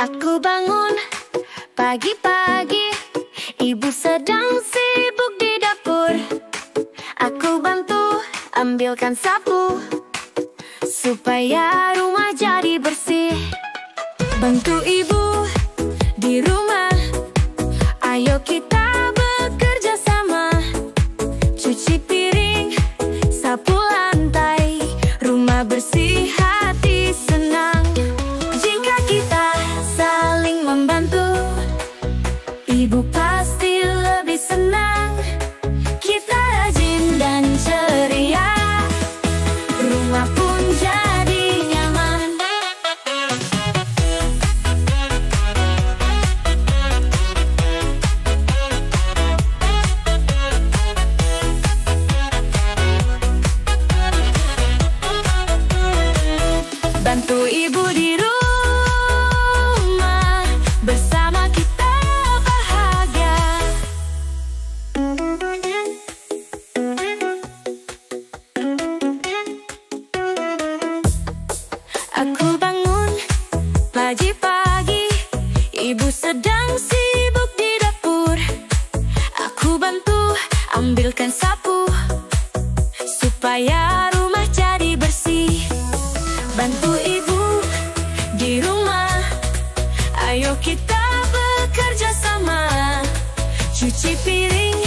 Aku bangun pagi-pagi, ibu sedang sibuk di dapur. Aku bantu ambilkan sapu supaya rumah jadi bersih. Bantu ibu di rumah, ayo kita bekerja sama. Cuci piring, sapu lantai, rumah bersih, hati senang. Jika kita saling membantu, ibu pasti lebih senang. Kita rajin dan ceria, rumah pun jadi nyaman. Bantu ibu di rumah, bersama kita bahagia. Aku bangun pagi-pagi, ibu sedang sibuk di dapur. Aku bantu ambilkan sapu supaya rumah jadi bersih. Bantu ibu di rumah, ayo kita bekerja sama. Cuci piring,